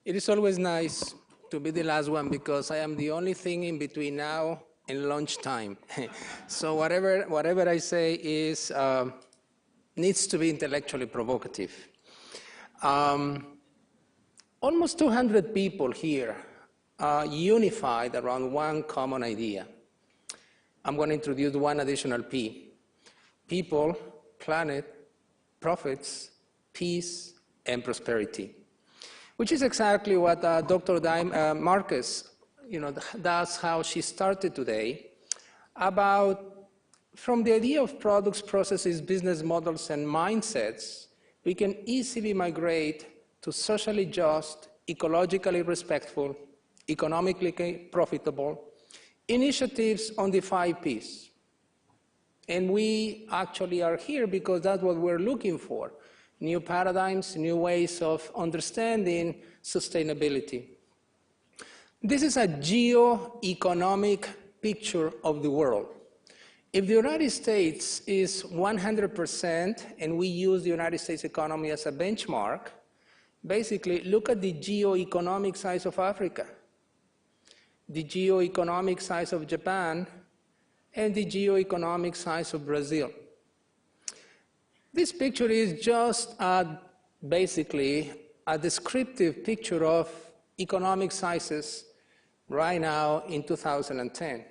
It is always nice to be the last one because I am the only thing in between now and lunchtime. So whatever I say is needs to be intellectually provocative. Almost 200 people here are unified around one common idea. I'm going to introduce one additional P. People, planet, profits, peace, and prosperity, which is exactly what Dr. Marquez, that's how she started today, from the idea of products, processes, business models, and mindsets, we can easily migrate to socially just, ecologically respectful, economically profitable initiatives on the 5 Ps. And we actually are here because that's what we're looking for. New paradigms, new ways of understanding sustainability. This is a geo-economic picture of the world. If the United States is 100%, and we use the United States economy as a benchmark, basically look at the geo-economic size of Africa, the geo-economic size of Japan, and the geo-economic size of Brazil. This picture is just basically a descriptive picture of economic sizes right now in 2010.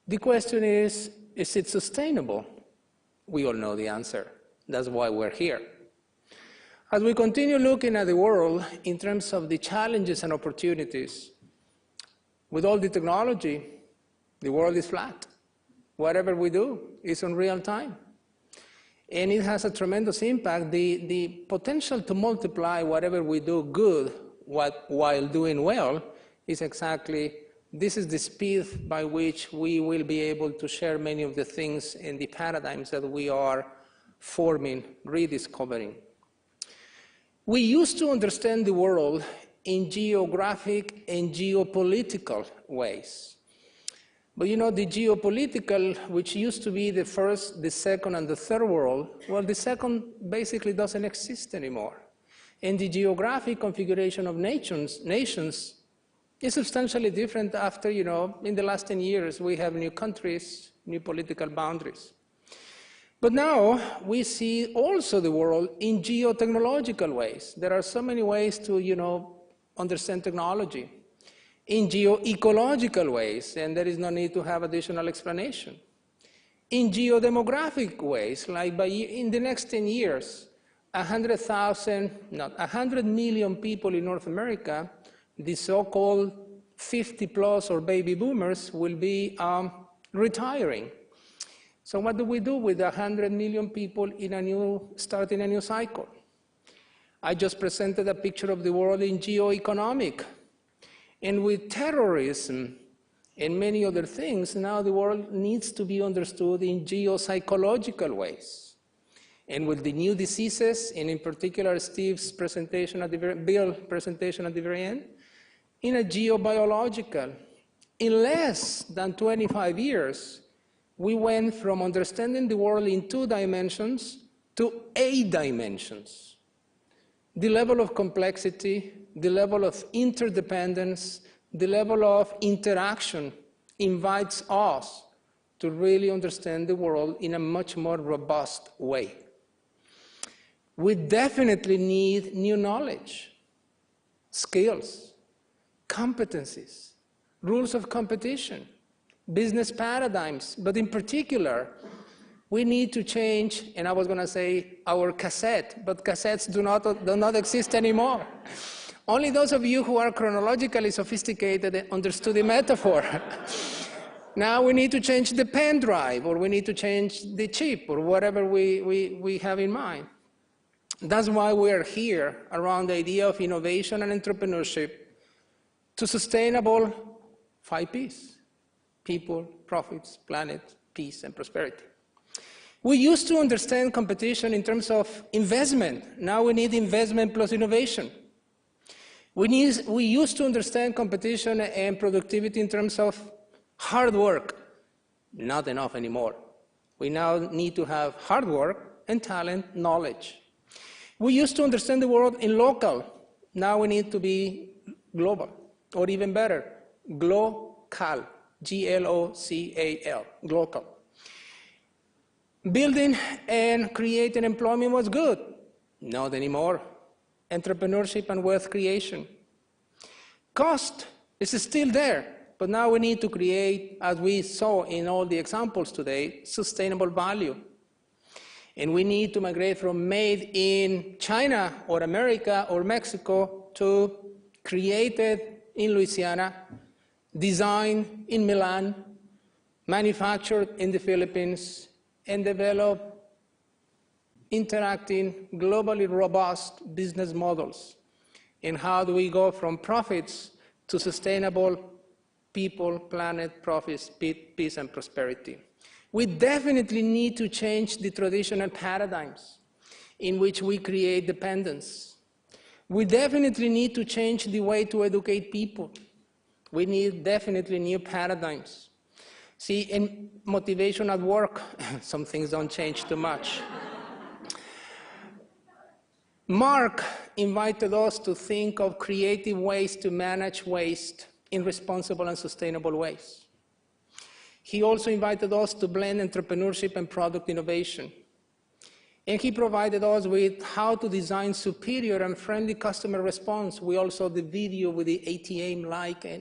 The question is it sustainable? We all know the answer. That's why we're here. As we continue looking at the world in terms of the challenges and opportunities, with all the technology, the world is flat. Whatever we do is in real time. And it has a tremendous impact. The potential to multiply whatever we do good while doing well is exactly, this is the speed by which we will be able to share many of the things and the paradigms that we are forming, rediscovering. We used to understand the world in geographic and geopolitical ways. But the geopolitical, which used to be the first, the second, and the third world, well, the second basically doesn't exist anymore. And the geographic configuration of nations is substantially different after, in the last 10 years, we have new countries, new political boundaries. But now we see also the world in geotechnological ways. There are so many ways to, understand technology. In geo-ecological ways, and there is no need to have additional explanation. In geodemographic ways, like in the next 10 years, 100 million people in North America, the so-called 50+ or baby boomers, will be retiring. So what do we do with 100 million people starting a new cycle? I just presented a picture of the world in geoeconomic. And with terrorism and many other things, now the world needs to be understood in geopsychological ways. And with the new diseases, and in particular Steve's presentation Bill's presentation at the very end, in a geobiological. In less than 25 years, we went from understanding the world in 2 dimensions to 8 dimensions. The level of complexity, the level of interdependence, the level of interaction invites us to really understand the world in a much more robust way. We definitely need new knowledge, skills, competencies, rules of competition, business paradigms, but in particular, we need to change, and I was going to say our cassette, but cassettes do not exist anymore. Only those of you who are chronologically sophisticated understood the metaphor. Now we need to change the pen drive, or we need to change the chip, or whatever we have in mind. That's why we are here around the idea of innovation and entrepreneurship to sustainable 5 Ps: people, profits, planet, peace, and prosperity. We used to understand competition in terms of investment. Now we need investment plus innovation. We used to understand competition and productivity in terms of hard work. Not enough anymore. We now need to have hard work and talent, knowledge. We used to understand the world in local. Now we need to be global, or even better, glocal, G-L-O-C-A-L, glocal. Building and creating employment was good. Not anymore. Entrepreneurship and wealth creation. Cost is still there, but now we need to create, as we saw in all the examples today, sustainable value. And we need to migrate from made in China or America or Mexico to created in Louisiana, designed in Milan, manufactured in the Philippines, and develop interacting, globally robust business models. And how do we go from profits to sustainable people, planet, profits, peace, and prosperity? We definitely need to change the traditional paradigms in which we create dependence. We definitely need to change the way to educate people. We need definitely new paradigms. See, in motivation at work, some things don't change too much. Mark invited us to think of creative ways to manage waste in responsible and sustainable ways. He also invited us to blend entrepreneurship and product innovation. And he provided us with how to design superior and friendly customer response. We also saw the video with the ATM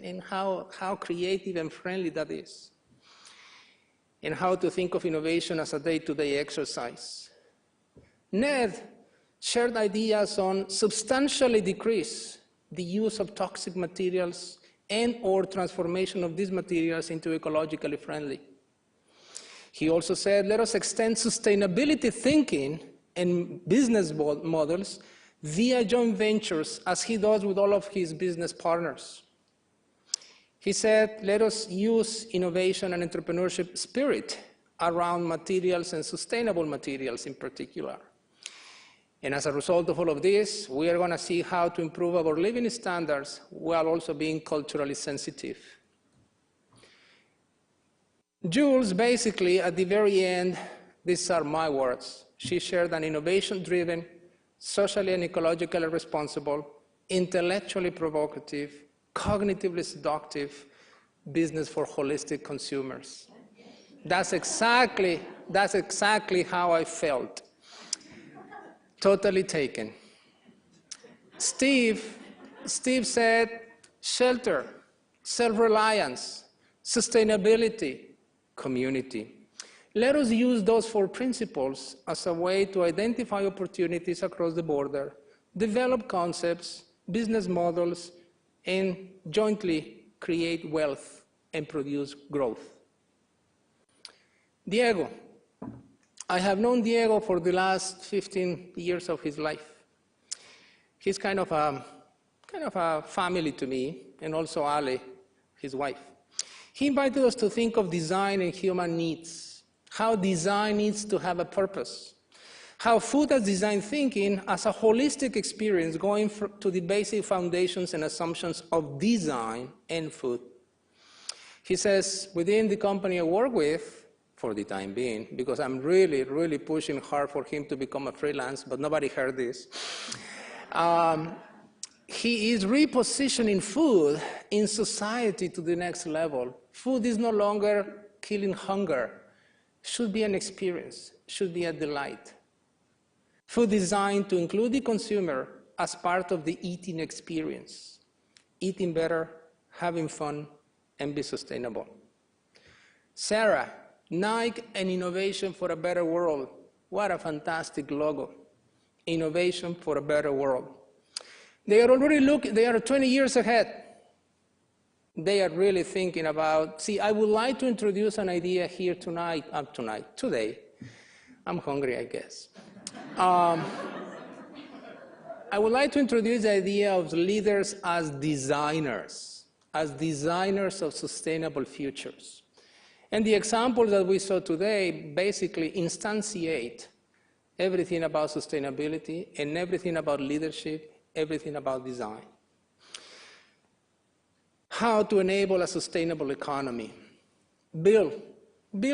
and how creative and friendly that is. And how to think of innovation as a day-to-day exercise. Ned shared ideas on substantially decrease the use of toxic materials and or transformation of these materials into ecologically friendly. He also said, let us extend sustainability thinking and business models via joint ventures, as he does with all of his business partners. He said, let us use innovation and entrepreneurship spirit around materials and sustainable materials in particular. And as a result of all of this, we are going to see how to improve our living standards while also being culturally sensitive. Jules, basically, at the very end, these are my words. She shared an innovation-driven, socially and ecologically responsible, intellectually provocative, cognitively seductive business for holistic consumers. That's exactly how I felt. Totally taken. Steve said, shelter, self-reliance, sustainability, community. Let us use those 4 principles as a way to identify opportunities across the border, develop concepts, business models, and jointly create wealth and produce growth. Diego. I have known Diego for the last 15 years of his life. He's kind of a family to me, and also Ale, his wife. He invited us to think of design and human needs, how design needs to have a purpose, how food as design thinking as a holistic experience going to the basic foundations and assumptions of design and food. He says, within the company I work with, for the time being, because I'm really, really pushing hard for him to become a freelance, but nobody heard this. He is repositioning food in society to the next level. Food is no longer killing hunger. Should be an experience, should be a delight. Food designed to include the consumer as part of the eating experience. Eating better, having fun, and be sustainable. Sarah, Nike and innovation for a better world. What a fantastic logo. Innovation for a better world. They are already they are 20 years ahead. They are really thinking about, see, I would like to introduce an idea here today. I'm hungry, I guess. I would like to introduce the idea of leaders as designers of sustainable futures. And the examples that we saw today basically instantiate everything about sustainability and everything about leadership, everything about design. How to enable a sustainable economy. Bill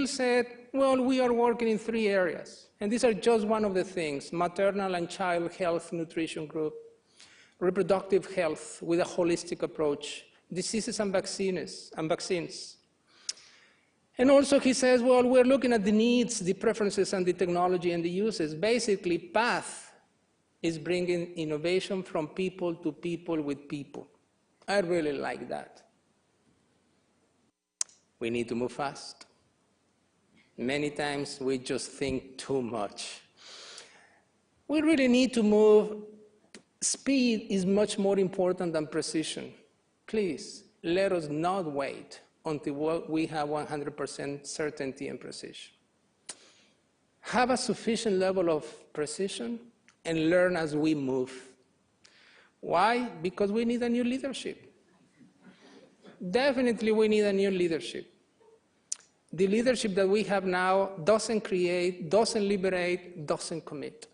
said, well, we are working in 3 areas. And these are just one of the things: maternal and child health nutrition group, reproductive health with a holistic approach, diseases and vaccines. And also he says, well, we're looking at the needs, the preferences, and the technology and the uses. Basically, PATH is bringing innovation from people to people with people. I really like that. We need to move fast. Many times we just think too much. We really need to move. Speed is much more important than precision. Please, let us not wait until we have 100% certainty and precision. Have a sufficient level of precision and learn as we move. Why? Because we need a new leadership. Definitely we need a new leadership. The leadership that we have now doesn't create, doesn't liberate, doesn't commit.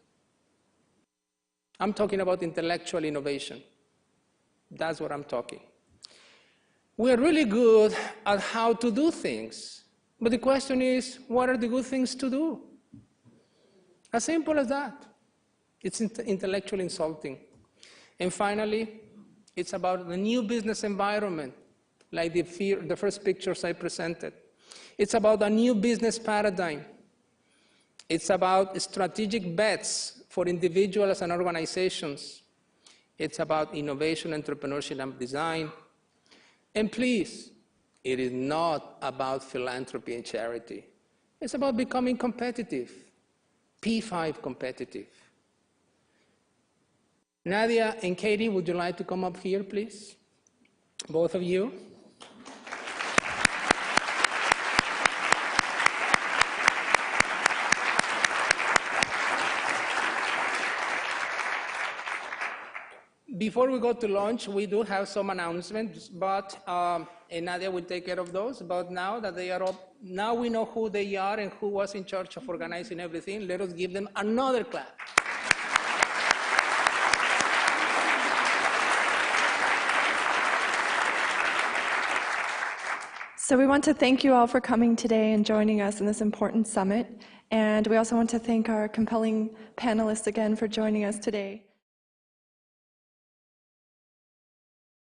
I'm talking about intellectual innovation. That's what I'm talking. We're really good at how to do things, but the question is, what are the good things to do? As simple as that. It's intellectually insulting. And finally, it's about the new business environment, like the first pictures I presented. It's about a new business paradigm. It's about strategic bets for individuals and organizations. It's about innovation, entrepreneurship, and design. And please, it is not about philanthropy and charity. It's about becoming competitive, P5 competitive. Nadia and Katie, would you like to come up here, please? Both of you. Before we go to lunch, we do have some announcements, but and Nadia will take care of those. But now that they are up, now we know who they are and who was in charge of organizing everything. Let us give them another clap. So we want to thank you all for coming today and joining us in this important summit. And we also want to thank our compelling panelists again for joining us today.